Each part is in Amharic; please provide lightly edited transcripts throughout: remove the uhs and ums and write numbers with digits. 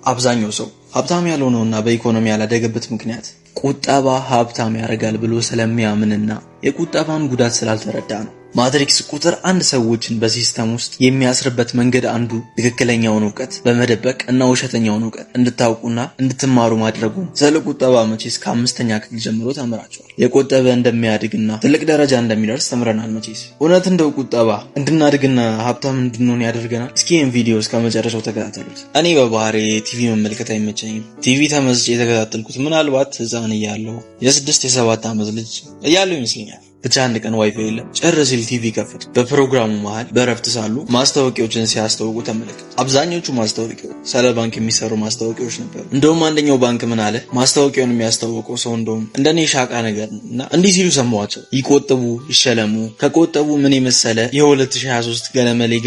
አብዛኛው ሰው ሀብታም ያልሆነውና በኢኮኖሚ ያላደገበት ምክንያት ቁጠባ ሀብታም ያደርጋል ብሎ ስለሚያምንና የቁጠባን ጉዳት ስላልተረዳ ነው። ማትሪክስ ቁጥር 1 ሰዎችን በሲስተም ውስጥ የሚያስርበት መንገድ አንዱ ትክክለኛውን ዕውቀት በመደበቅ እና ውሸተኛውን ዕውቀት እንድታውቁና እንድትማሩ ማድረጉ። ስለ ቁጠባ መቼስ ከ5ኛ ክፍል ጀምሮ ተምራችኋል። የቆጠበ እንደሚያድግና ትልቅ ደረጃ እንደሚደርስ ተምረናል። መቼስ እውነት እንደው ቁጠባ እንድናድግና ሀብታም እንድንሆን ያደርገናል? እስኪ ይህን ቪዲዮ እስከ መጨረሻው ተከታተሉት። እኔ በባህሪ ቲቪ መመልከት አይመቸኝም። ቲቪ ተመዝጬ የተከታተልኩት ምናልባት ህፃን እያለሁ የ6 የ7 ዓመት ልጅ እያለሁ ይመስለኛል። ብቻ አንድ ቀን ዋይፋይ የለም። ጭር ሲል ቲቪ ከፈት። በፕሮግራሙ መሃል በረፍት ሳሉ ማስታወቂያዎችን ሲያስተዋውቁ ተመለከቱ። አብዛኞቹ ማስታወቂያዎች ስለ ባንክ የሚሰሩ ማስታወቂያዎች ነበሩ። እንደውም አንደኛው ባንክ ምን አለ፣ ማስታወቂያውን የሚያስተዋውቀው ሰው እንደውም እንደኔ ሻቃ ነገር እና እንዲህ ሲሉ ሰማዋቸው። ይቆጥቡ ይሸለሙ፣ ከቆጠቡ ምን የመሰለ የ2023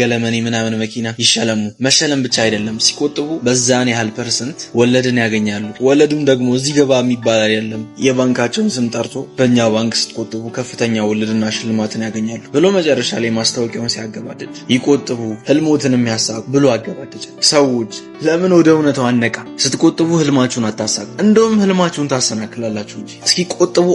ገለመኔ ምናምን መኪና ይሸለሙ። መሸለም ብቻ አይደለም፣ ሲቆጥቡ በዛን ያህል ፐርሰንት ወለድን ያገኛሉ። ወለዱም ደግሞ እዚህ ገባ የሚባል አይደለም። የባንካቸውን ስም ጠርቶ በእኛ ባንክ ስትቆጥቡ ከፍተኛ ወለድና ሽልማትን ያገኛሉ ብሎ መጨረሻ ላይ ማስታወቂያውን ሲያገባድድ ይቆጥቡ ህልሞትን የሚያሳቁ ብሎ አገባደደ። ሰዎች ለምን ወደ እውነታው አነቃ? ስትቆጥቡ ህልማችሁን አታሳቁ፣ እንደውም ህልማችሁን ታሰናክላላችሁ እንጂ።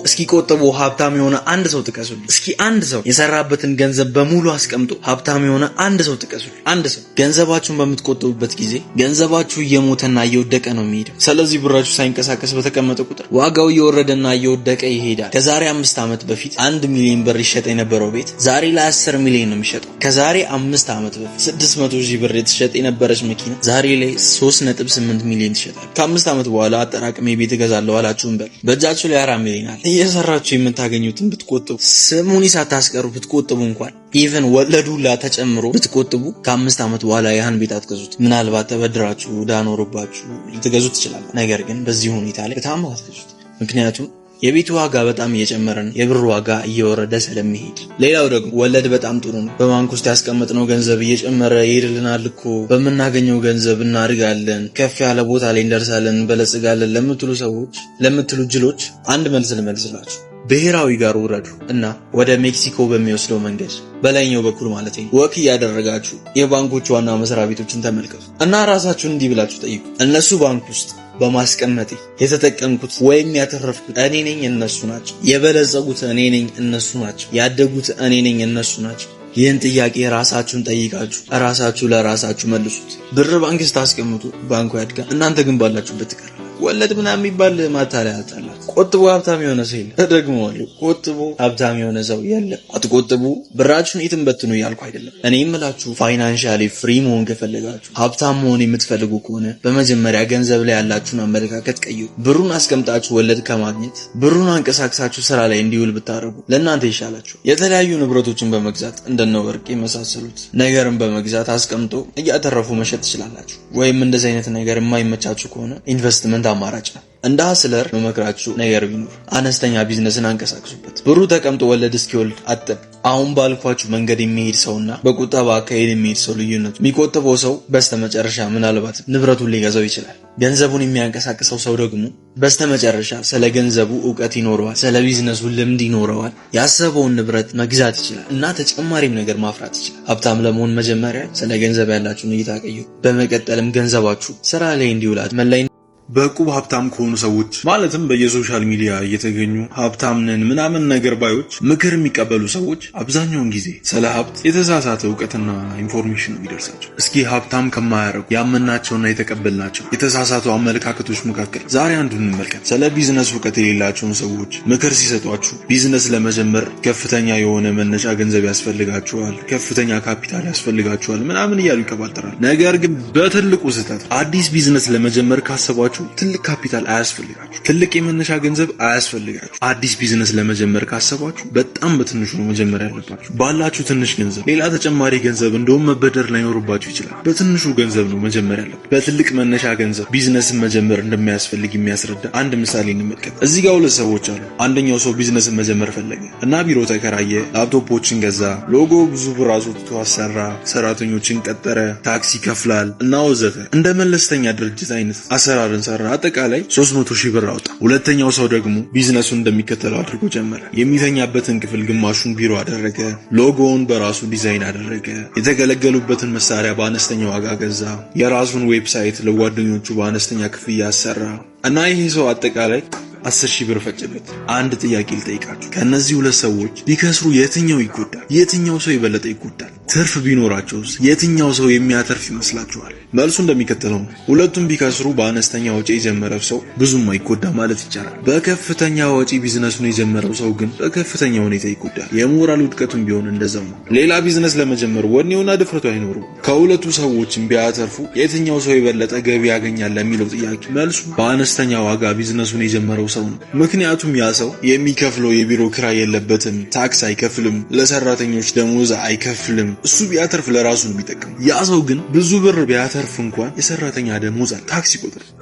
እስኪ ቆጥቡ ሀብታም የሆነ አንድ ሰው ጥቀሱልኝ። እስኪ አንድ ሰው የሰራበትን ገንዘብ በሙሉ አስቀምጦ ሀብታም የሆነ አንድ ሰው ጥቀሱልኝ። አንድ ሰው። ገንዘባችሁን በምትቆጥቡበት ጊዜ ገንዘባችሁ እየሞተና እየወደቀ ነው የሚሄደው። ስለዚህ ብራችሁ ሳይንቀሳቀስ በተቀመጠ ቁጥር ዋጋው እየወረደና እየወደቀ ይሄዳል። ከዛሬ 5 ዓመት በፊት 1 ሚሊዮን ብር ይሸጥ የነበረው ቤት ዛሬ ላይ 10 ሚሊዮን ነው የሚሸጠው። ከዛሬ 5 ዓመት በፊት 600,000 ብር የተሸጠ የነበረች መኪና ዛሬ ላይ 3.8 ሚሊዮን ትሸጣለች። ከ5 ዓመት በኋላ አጠራቅሜ ቤት እገዛለሁ አላችሁም በል። በእጃችሁ ላይ 4 ሚሊዮን አለ። እየሰራችሁ የምታገኙትን ብትቆጥቡ፣ ስሙኒ ሳታስቀሩ ብትቆጥቡ፣ እንኳን ኢቨን ወለዱላ ተጨምሮ ብትቆጥቡ ከ5 ዓመት በኋላ ያን ቤት አትገዙት። ምናልባት ተበድራችሁ ዳኖርባችሁ ልትገዙ ትችላላችሁ። ነገር ግን በዚህ ሁኔታ ላይ በጣም አትገዙት። ምክንያቱም የቤቱ ዋጋ በጣም እየጨመረ ነው፣ የብር ዋጋ እየወረደ ስለሚሄድ። ሌላው ደግሞ ወለድ በጣም ጥሩ ነው። በባንክ ውስጥ ያስቀመጥነው ገንዘብ እየጨመረ ይሄድልናል እኮ፣ በምናገኘው ገንዘብ እናድጋለን፣ ከፍ ያለ ቦታ ላይ እንደርሳለን፣ እንበለጽጋለን ለምትሉ ሰዎች፣ ለምትሉ ጅሎች አንድ መልስ ልመልስላችሁ። ብሔራዊ ጋር ውረዱ እና ወደ ሜክሲኮ በሚወስደው መንገድ በላይኛው በኩል ማለት ነው ወክ እያደረጋችሁ የባንኮች ዋና መስሪያ ቤቶችን ተመልከቱ እና ራሳችሁን እንዲህ ብላችሁ ጠይቁ። እነሱ ባንክ ውስጥ በማስቀመጤ የተጠቀምኩት ወይም ያተረፍኩት እኔ ነኝ እነሱ ናቸው? የበለጸጉት እኔ ነኝ እነሱ ናቸው? ያደጉት እኔ ነኝ እነሱ ናቸው? ይህን ጥያቄ ራሳችሁን ጠይቃችሁ ራሳችሁ ለራሳችሁ መልሱት። ብር ባንክ ስታስቀምጡ ባንኩ ያድጋል፣ እናንተ ግን ባላችሁበት ትቀራላችሁ። ወለድ ምናምን የሚባል ማታለያ አጣላችሁ። ቆጥቡ ሀብታም የሆነ ሰው የለም። ተደግመዋለሁ፣ ቆጥቡ ሀብታም የሆነ ሰው የለም። አትቆጥቡ፣ ብራችሁን የትም በትኑ እያልኩ አይደለም። እኔ የምላችሁ ፋይናንሻሊ ፍሪ መሆን ከፈለጋችሁ፣ ሀብታም መሆን የምትፈልጉ ከሆነ በመጀመሪያ ገንዘብ ላይ ያላችሁን አመለካከት ቀይሩ። ብሩን አስቀምጣችሁ ወለድ ከማግኘት ብሩን አንቀሳቅሳችሁ ስራ ላይ እንዲውል ብታደርጉ ለእናንተ ይሻላችሁ። የተለያዩ ንብረቶችን በመግዛት እንደነ ወርቅ የመሳሰሉት ነገርን በመግዛት አስቀምጦ እያተረፉ መሸጥ ትችላላችሁ። ወይም እንደዚህ አይነት ነገር የማይመቻችሁ ከሆነ ኢንቨስትመንት አማራጭ ነው። እንደ ሀስለር መመክራችሁ ነገር ቢኖር አነስተኛ ቢዝነስን አንቀሳቅሱበት። ብሩ ተቀምጦ ወለድ እስኪወልድ አጥብ። አሁን ባልኳችሁ መንገድ የሚሄድ ሰውና በቁጠባ አካሄድ የሚሄድ ሰው ልዩነቱ፣ የሚቆጥበው ሰው በስተመጨረሻ ምናልባት ንብረቱን ሊገዛው ይችላል። ገንዘቡን የሚያንቀሳቅሰው ሰው ደግሞ በስተመጨረሻ ስለ ገንዘቡ ዕውቀት ይኖረዋል፣ ስለ ቢዝነሱ ልምድ ይኖረዋል፣ ያሰበውን ንብረት መግዛት ይችላል እና ተጨማሪም ነገር ማፍራት ይችላል። ሀብታም ለመሆን መጀመሪያ ስለ ገንዘብ ያላችሁን እይታ ቀይሩ። በመቀጠልም ገንዘባችሁ ስራ ላይ እንዲውላት መላይ በቁብ ሀብታም ከሆኑ ሰዎች ማለትም በየሶሻል ሚዲያ እየተገኙ ሀብታም ነን ምናምን ነገር ባዮች ምክር የሚቀበሉ ሰዎች አብዛኛውን ጊዜ ስለ ሀብት የተሳሳተ እውቀትና ኢንፎርሜሽን የሚደርሳቸው። እስኪ ሀብታም ከማያረጉ ያመናቸውና የተቀበልናቸው የተሳሳቱ አመለካከቶች መካከል ዛሬ አንዱን እንመልከት። ስለ ቢዝነስ እውቀት የሌላቸውን ሰዎች ምክር ሲሰጧችሁ ቢዝነስ ለመጀመር ከፍተኛ የሆነ መነሻ ገንዘብ ያስፈልጋችኋል፣ ከፍተኛ ካፒታል ያስፈልጋችኋል ምናምን እያሉ ይቀባጠራል። ነገር ግን በትልቁ ስህተት አዲስ ቢዝነስ ለመጀመር ካሰቧችሁ ትልቅ ካፒታል አያስፈልጋችሁ፣ ትልቅ የመነሻ ገንዘብ አያስፈልጋችሁ። አዲስ ቢዝነስ ለመጀመር ካሰባችሁ በጣም በትንሹ ነው መጀመር ያለባችሁ። ባላችሁ ትንሽ ገንዘብ ሌላ ተጨማሪ ገንዘብ እንደውም መበደር ላይኖርባችሁ ይችላል። በትንሹ ገንዘብ ነው መጀመር ያለባችሁ። በትልቅ መነሻ ገንዘብ ቢዝነስን መጀመር እንደማያስፈልግ የሚያስረዳ አንድ ምሳሌ እንመልከት። እዚህ ጋር ሁለት ሰዎች አሉ። አንደኛው ሰው ቢዝነስን መጀመር ፈለገ እና ቢሮ ተከራየ፣ ላፕቶፖችን ገዛ፣ ሎጎ ብዙ ብር አስወጥቶ አሰራ፣ ሰራተኞችን ቀጠረ፣ ታክሲ ይከፍላል እና ወዘተ። እንደ መለስተኛ ድርጅት አይነት አሰራርን እያሰራ አጠቃላይ 300,000 ብር አወጣ። ሁለተኛው ሰው ደግሞ ቢዝነሱን እንደሚከተለው አድርጎ ጀመረ። የሚተኛበትን ክፍል ግማሹን ቢሮ አደረገ። ሎጎውን በራሱ ዲዛይን አደረገ። የተገለገሉበትን መሳሪያ በአነስተኛ ዋጋ ገዛ። የራሱን ዌብሳይት ለጓደኞቹ በአነስተኛ ክፍያ አሰራ እና ይሄ ሰው አጠቃላይ 10,000 ብር ፈጨበት። አንድ ጥያቄ ልጠይቃችሁ። ከነዚህ ሁለት ሰዎች ቢከስሩ የትኛው ይጎዳል? የትኛው ሰው የበለጠ ይጎዳል? ትርፍ ቢኖራቸውስ የትኛው ሰው የሚያተርፍ ይመስላችኋል? መልሱ እንደሚከተለው ነው። ሁለቱም ቢከስሩ በአነስተኛ ወጪ የጀመረው ሰው ብዙም አይጎዳ ማለት ይቻላል። በከፍተኛ ወጪ ቢዝነሱን የጀመረው ሰው ግን በከፍተኛ ሁኔታ ይጎዳል። የሞራል ውድቀቱም ቢሆን እንደዛው ነው። ሌላ ቢዝነስ ለመጀመር ወኔውና ድፍረቱ አይኖሩም። ከሁለቱ ሰዎችም ቢያተርፉ የትኛው ሰው የበለጠ ገቢ ያገኛል ለሚለው ጥያቄ መልሱ በአነስተኛ ዋጋ ቢዝነሱን የጀመረው ሰው ነው። ምክንያቱም ያ ሰው የሚከፍለው የቢሮ ኪራይ የለበትም፣ ታክስ አይከፍልም፣ ለሰራተኞች ደሞዝ አይከፍልም። እሱ ቢያተርፍ ለራሱ ነው የሚጠቅም። ያ ሰው ግን ብዙ ብር ቢያተርፍ እንኳን የሰራተኛ ደሞዝ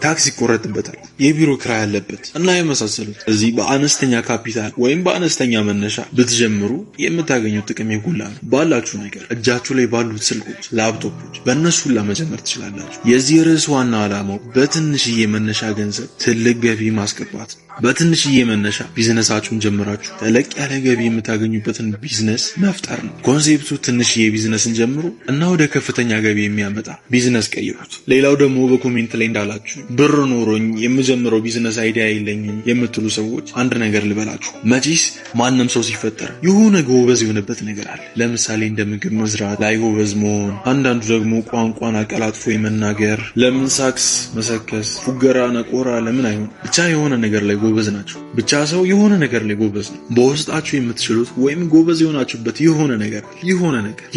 ታክስ ይቆረጥበታል፣ የቢሮ ኪራይ አለበት እና የመሳሰሉት። እዚህ በአነስተኛ ካፒታል ወይም በአነስተኛ መነሻ ብትጀምሩ የምታገኙት ጥቅም የጎላ ነው። ባላችሁ ነገር እጃችሁ ላይ ባሉት ስልኮች፣ ላፕቶፖች በእነሱ ሁላ መጀመር ትችላላችሁ። የዚህ ርዕስ ዋና ዓላማው በትንሽዬ መነሻ ገንዘብ ትልቅ ገቢ ማስገባት ነው። በትንሽዬ መነሻ ቢዝነሳችሁን ጀምራችሁ ተለቅ ያለ ገቢ የምታገኙበትን ቢዝነስ መፍጠር ነው። ኮንሴፕቱ ትንሽዬ ቢዝነስን ጀምሩ እና ወደ ከፍተኛ ገቢ የሚያመጣ ቢዝነስ ቀይሩት። ሌላው ደግሞ በኮሜንት ላይ እንዳላችሁ ብር ኖሮኝ የምጀምረው ቢዝነስ አይዲያ የለኝም የምትሉ ሰዎች አንድ ነገር ልበላችሁ። መቼስ ማንም ሰው ሲፈጠር የሆነ ጎበዝ የሆነበት ነገር አለ። ለምሳሌ እንደ ምግብ መስራት ላይ ጎበዝ መሆን፣ አንዳንዱ ደግሞ ቋንቋን አቀላጥፎ የመናገር፣ ለምን ሳክስ መሰከስ፣ ፉገራ ነቆራ ለምን አይሆን ብቻ የሆነ ነገር ላይ ጎበዝ ናቸው። ብቻ ሰው የሆነ ነገር ላይ ጎበዝ ነው። በውስጣችሁ የምትችሉት ወይም ጎበዝ የሆናችሁበት የሆነ ነገር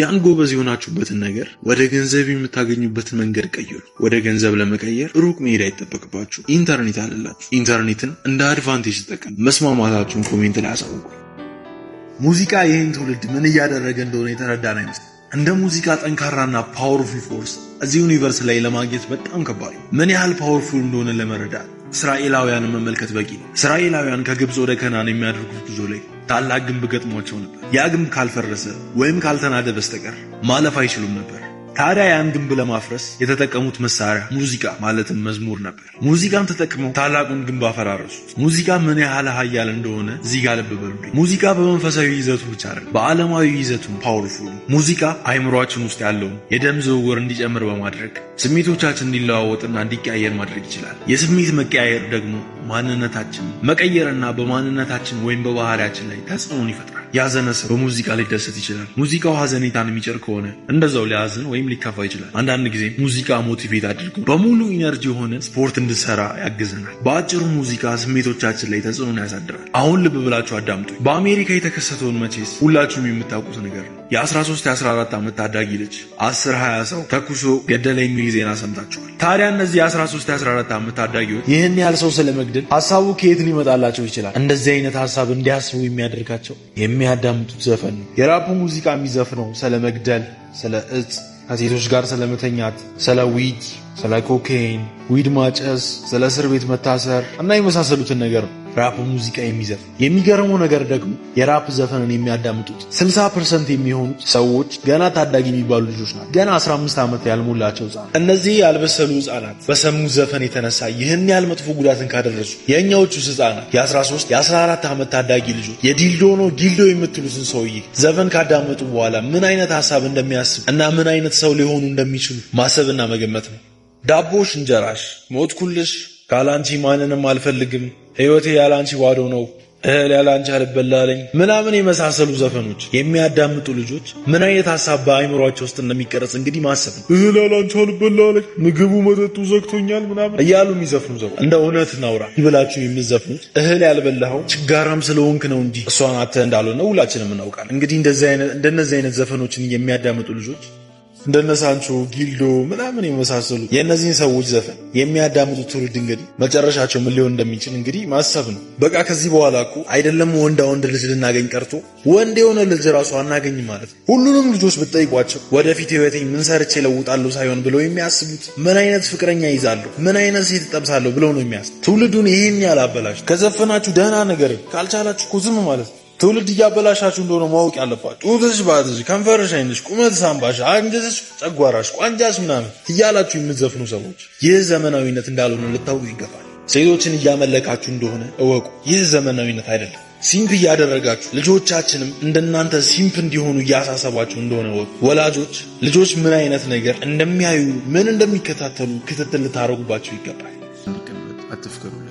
ያን ጎበዝ የሆናችሁበትን ነገር ወደ ገንዘብ የምታገኙበትን መንገድ ቀይሩ። ወደ ገንዘብ ለመቀየር ሩቅ መሄድ አይጠበቅባችሁ። ኢንተርኔት አለላችሁ። ኢንተርኔትን እንደ አድቫንቴጅ ተጠቀሙ። መስማማታችሁን ኮሜንት ላይ አሳውቁ። ሙዚቃ ይህን ትውልድ ምን እያደረገ እንደሆነ የተረዳን አይመስልም። እንደ ሙዚቃ ጠንካራና ፓወርፉል ፎርስ እዚህ ዩኒቨርስ ላይ ለማግኘት በጣም ከባድ ነው። ምን ያህል ፓወርፉል እንደሆነ ለመረዳት እስራኤላውያንን መመልከት በቂ ነው። እስራኤላውያን ከግብፅ ወደ ከናን የሚያደርጉት ጉዞ ላይ ታላቅ ግንብ ገጥሟቸው ነበር። ያ ግንብ ካልፈረሰ ወይም ካልተናደ በስተቀር ማለፍ አይችሉም ነበር። ታዲያ ያን ግንብ ለማፍረስ የተጠቀሙት መሳሪያ ሙዚቃ ማለትም መዝሙር ነበር። ሙዚቃን ተጠቅመው ታላቁን ግንብ አፈራረሱት። ሙዚቃ ምን ያህል ኃያል እንደሆነ እዚህ ጋር ልብ በሉልኝ። ሙዚቃ በመንፈሳዊ ይዘቱ ብቻ አይደለም፣ በዓለማዊ ይዘቱ ፓወርፉል። ሙዚቃ አይምሮአችን ውስጥ ያለውን የደም ዝውውር እንዲጨምር በማድረግ ስሜቶቻችን እንዲለዋወጥና እንዲቀያየር ማድረግ ይችላል። የስሜት መቀያየር ደግሞ ማንነታችን መቀየርና በማንነታችን ወይም በባህሪያችን ላይ ተጽዕኖን ይፈጥራል። ያዘነ ሰው በሙዚቃ ሊደሰት ይችላል። ሙዚቃው ሐዘኔታን የሚጭር ከሆነ እንደዛው ሊያዝን ወይም ሊከፋ ይችላል። አንዳንድ ጊዜ ሙዚቃ ሞቲቬት አድርጎ በሙሉ ኢነርጂ የሆነ ስፖርት እንድሰራ ያግዘናል። በአጭሩ ሙዚቃ ስሜቶቻችን ላይ ተጽዕኖን ያሳድራል። አሁን ልብ ብላችሁ አዳምጡ። በአሜሪካ የተከሰተውን መቼስ ሁላችሁም የምታውቁት ነገር ነው። የ13 የ14 ዓመት ታዳጊ ልጅ 10-20 ሰው ተኩሶ ገደለ የሚል ዜና ሰምታችኋል። ታዲያ እነዚህ የ13 የ14 ዓመት ታዳጊዎች ይህን ያህል ሰው ስለመግደል ሐሳቡ ከየት ሊመጣላቸው ይችላል? እንደዚህ አይነት ሐሳብ እንዲያስቡ የሚያደርጋቸው የሚያዳምጡት ዘፈን ነው። የራፕ ሙዚቃ የሚዘፍነው ስለ መግደል፣ ስለ እጽ፣ ከሴቶች ጋር ስለመተኛት፣ ስለ ዊድ፣ ስለ ኮኬይን፣ ዊድ ማጨስ፣ ስለ እስር ቤት መታሰር እና የመሳሰሉትን ነገር ነው ራፕ ሙዚቃ የሚዘፍን። የሚገርመው ነገር ደግሞ የራፕ ዘፈንን የሚያዳምጡት 60% የሚሆኑት ሰዎች ገና ታዳጊ የሚባሉ ልጆች ናቸው። ገና 15 ዓመት ያልሞላቸው ህጻናት። እነዚህ ያልበሰሉ ህጻናት በሰሙት ዘፈን የተነሳ ይህን ያህል መጥፎ ጉዳትን ካደረሱ የእኛዎቹ ህጻናት የ13 የ14 ዓመት ታዳጊ ልጆች የዲልዶ ነው ዲልዶ የምትሉትን ሰውዬ ዘፈን ካዳመጡ በኋላ ምን አይነት ሀሳብ እንደሚያስብ እና ምን አይነት ሰው ሊሆኑ እንደሚችሉ ማሰብና መገመት ነው። ዳቦሽ እንጀራሽ፣ ሞትኩልሽ፣ ካላንቺ ማንንም አልፈልግም፣ ህይወቴ ያላንቺ ባዶ ነው፣ እህል ያላንቺ አልበላለኝ ምናምን የመሳሰሉ ዘፈኖች የሚያዳምጡ ልጆች ምን አይነት ሀሳብ በአይምሯቸው ውስጥ እንደሚቀረጽ እንግዲህ ማሰብ ነው። እህል ያላንቺ አልበላለኝ፣ ምግቡ መጠጡ ዘግቶኛል ምናምን እያሉ የሚዘፍኑ ዘፈን እንደ እውነት ናውራ ይብላችሁ የምትዘፍኑት እህል ያልበላኸው ችጋራም ስለሆንክ ነው እንጂ እሷን አተህ እንዳልሆነ ሁላችንም እናውቃለን። እንግዲህ እንደነዚህ አይነት ዘፈኖችን የሚያዳምጡ ልጆች እንደነ ሳንቾ፣ ጊልዶ ምናምን የመሳሰሉ የእነዚህን ሰዎች ዘፈን የሚያዳምጡት ትውልድ እንግዲህ መጨረሻቸው ምን ሊሆን እንደሚችል እንግዲህ ማሰብ ነው። በቃ ከዚህ በኋላ እኮ አይደለም ወንድ ልጅ ልናገኝ ቀርቶ ወንድ የሆነ ልጅ ራሱ አናገኝም ማለት ነው። ሁሉንም ልጆች ብትጠይቋቸው ወደፊት ህይወቴ ምን ሰርቼ ለውጣለሁ ሳይሆን ብለው የሚያስቡት ምን አይነት ፍቅረኛ ይዛለሁ፣ ምን አይነት ሴት እጠብሳለሁ ብለው ነው የሚያስቡት። ትውልዱን ይሄን ያላበላችሁ ከዘፈናችሁ ደህና ነገር ካልቻላችሁ እኮ ዝም ማለት ነው። ትውልድ እያበላሻችሁ እንደሆነ ማወቅ ያለባችሁ። ጡትሽ፣ ባትሽ፣ ከንፈርሽ፣ አይንሽ፣ ቁመት፣ ሳምባሽ፣ አንጀትሽ፣ ጨጓራሽ፣ ቋንጃሽ ምናምን እያላችሁ የምትዘፍኑ ሰዎች ይህ ዘመናዊነት እንዳልሆነ ልታውቁ ይገባል። ሴቶችን እያመለካችሁ እንደሆነ እወቁ። ይህ ዘመናዊነት አይደለም። ሲምፕ እያደረጋችሁ ልጆቻችንም እንደናንተ ሲምፕ እንዲሆኑ እያሳሰባችሁ እንደሆነ እወቁ። ወላጆች ልጆች ምን አይነት ነገር እንደሚያዩ ምን እንደሚከታተሉ ክትትል ልታደርጉባቸው ይገባል። እንዲቀመጥ አትፍቀዱለት።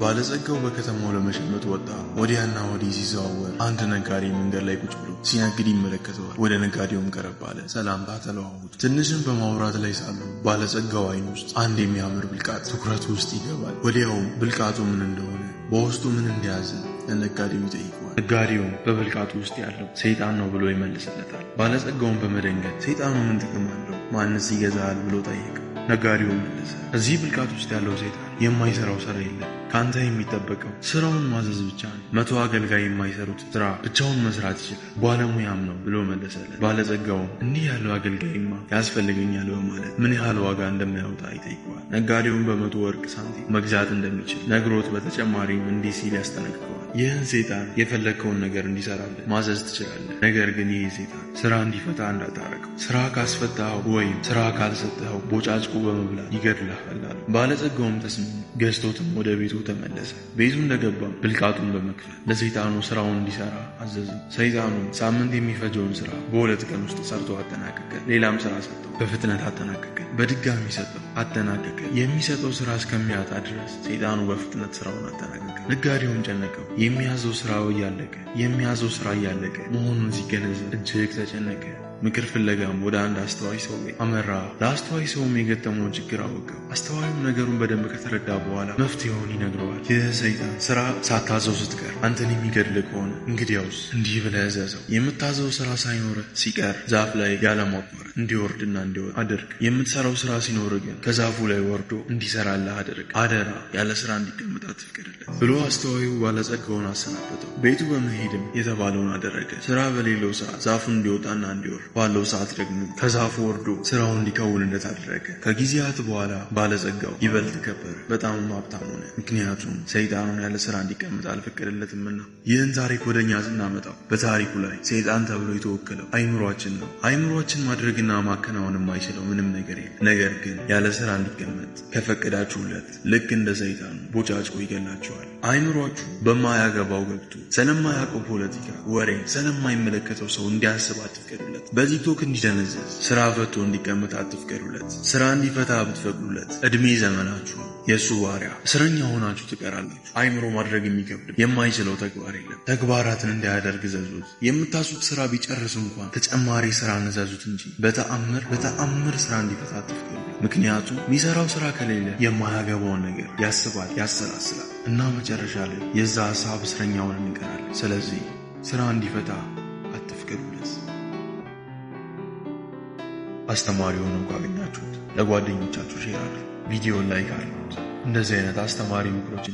ባለጸጋው በከተማው ለመሸመት ወጣ። ወዲያና ወዲህ ሲዘዋወር አንድ ነጋዴ መንገድ ላይ ቁጭ ብሎ ሲነግድ ይመለከተዋል። ወደ ነጋዴውም ቀረብ አለ። ሰላምታ ተለዋወጡ። ትንሽም በማውራት ላይ ሳሉ ባለጸጋው ዓይን ውስጥ አንድ የሚያምር ብልቃጥ ትኩረቱ ውስጥ ይገባል። ወዲያውም ብልቃጡ ምን እንደሆነ በውስጡ ምን እንደያዘ ለነጋዴው ይጠይቀዋል። ነጋዴውም በብልቃጡ ውስጥ ያለው ሰይጣን ነው ብሎ ይመልስለታል። ባለጸጋውን በመደንገጥ ሰይጣኑ ምን ጥቅም አለው? ማንስ ይገዛል? ብሎ ጠየቀ። ነጋዴው መለሰ፣ እዚህ ብልቃጥ ውስጥ ያለው ሰይጣን የማይሰራው ስራ የለም። ካንተ የሚጠበቀው ስራውን ማዘዝ ብቻ ነው። 100 አገልጋይ የማይሰሩት ስራ ብቻውን መስራት ይችላል፣ ባለሙያም ነው ብሎ መለሰለት። ባለጸጋውም እንዲህ ያለው አገልጋይማ ያስፈልገኛል በማለት ምን ያህል ዋጋ እንደሚያወጣ ይጠይቀዋል። ነጋዴውን በ100 ወርቅ ሳንቲም መግዛት እንደሚችል ነግሮት በተጨማሪም እንዲህ ሲል ያስጠነቅቀዋል። ይህን ሰይጣን የፈለግከውን ነገር እንዲሰራልህ ማዘዝ ትችላለህ። ነገር ግን ይህ ሰይጣን ስራ እንዲፈታ እንዳታረገው። ስራ ካስፈታኸው ወይም ስራ ካልሰጠኸው ቦጫጭቁ በመብላት ይገድልሃል አለ። ባለጸጋውም ተስማማ። ገዝቶትም ወደ ቤቱ ተመለሰ። ቤቱ እንደገባም ብልቃጡን በመክፈል ለሰይጣኑ ስራውን እንዲሰራ አዘዘ። ሰይጣኑ ሳምንት የሚፈጀውን ስራ በ2 ቀን ውስጥ ሰርቶ አጠናቀቀ። ሌላም ስራ ሰጠው፣ በፍጥነት አጠናቀቀ። በድጋሚ ሰጠው፣ አጠናቀቀ። የሚሰጠው ስራ እስከሚያጣ ድረስ ሰይጣኑ በፍጥነት ስራውን አጠናቀቀ። ነጋዴውም ጨነቀው። የሚያዘው ስራ እያለቀ መሆኑን ሲገነዘብ እጅግ ተጨነቀ። ምክር ፍለጋም ወደ አንድ አስተዋይ ሰው አመራ። ለአስተዋይ ሰውም የገጠመውን ችግር አወቀው። አስተዋዩም ነገሩን በደንብ ከተረዳ በኋላ መፍትሄውን ይነግረዋል። ይህ ሰይጣን ስራ ሳታዘው ስትቀር አንተን የሚገድል ከሆነ እንግዲያውስ እንዲህ ብለህ እዘዘው። የምታዘው ስራ ሳይኖርህ ሲቀር ዛፍ ላይ ያለማቋረጥ እንዲወርድና እንዲወጣ አድርግ። የምትሰራው ስራ ሲኖርህ ግን ከዛፉ ላይ ወርዶ እንዲሰራልህ አድርግ። አደራ ያለ ስራ እንዲቀመጥ አትፍቀድለት ብሎ አስተዋዩ ባለጸጋውን አሰናበተው። ቤቱ በመሄድም የተባለውን አደረገ። ስራ በሌለው ሰዓት ዛፉ እንዲወጣና እንዲወርድ ባለው ሰዓት ደግሞ ከዛፉ ወርዶ ስራውን እንዲከውንለት አደረገ። ከጊዜያት በኋላ ባለጸጋው ይበልጥ ከበረ፣ በጣም ሀብታም ሆነ። ምክንያቱም ሰይጣኑን ያለ ስራ እንዲቀመጥ አልፈቀደለትምና። ይህን ታሪክ ወደኛ ስናመጣው በታሪኩ ላይ ሰይጣን ተብሎ የተወከለው አይምሯችን ነው። አይምሯችን ማድረግና ማከናወን የማይችለው ምንም ነገር የለም። ነገር ግን ያለ ስራ እንዲቀመጥ ከፈቀዳችሁለት ልክ እንደ ሰይጣኑ ቦጫጭቆ ይገላችኋል። አይምሯችሁ በማያገባው ገብቶ ስለማያውቀው ፖለቲካ ወሬ ስለማይመለከተው ሰው እንዲያስብ አትፍቀዱለት። በቲክቶክ እንዲደነዘዝ ስራ ፈቶ እንዲቀመጥ አትፍቀዱለት። ስራ እንዲፈታ ብትፈቅዱለት እድሜ ዘመናችሁ የእሱ ባሪያ እስረኛ ሆናችሁ ትቀራላችሁ። አይምሮ ማድረግ የሚከብድ የማይችለው ተግባር የለም። ተግባራትን እንዳያደርግ ዘዙት። የምታሱት ስራ ቢጨርስ እንኳን ተጨማሪ ስራ እንዘዙት እንጂ በተአምር ስራ እንዲፈታ አትፍቀዱ። ምክንያቱም የሚሰራው ስራ ከሌለ የማያገባውን ነገር ያስባል፣ ያሰላስላል እና መጨረሻ ላይ የዛ ሀሳብ እስረኛውን እንቀራለን። ስለዚህ ስራ እንዲፈታ አትፍቀዱለት። አስተማሪ ሆኖ ካገኛችሁት ለጓደኞቻችሁ ሼር አድርጉ። ቪዲዮን ላይክ አድርጉት። እንደዚህ አይነት አስተማሪ ምክሮች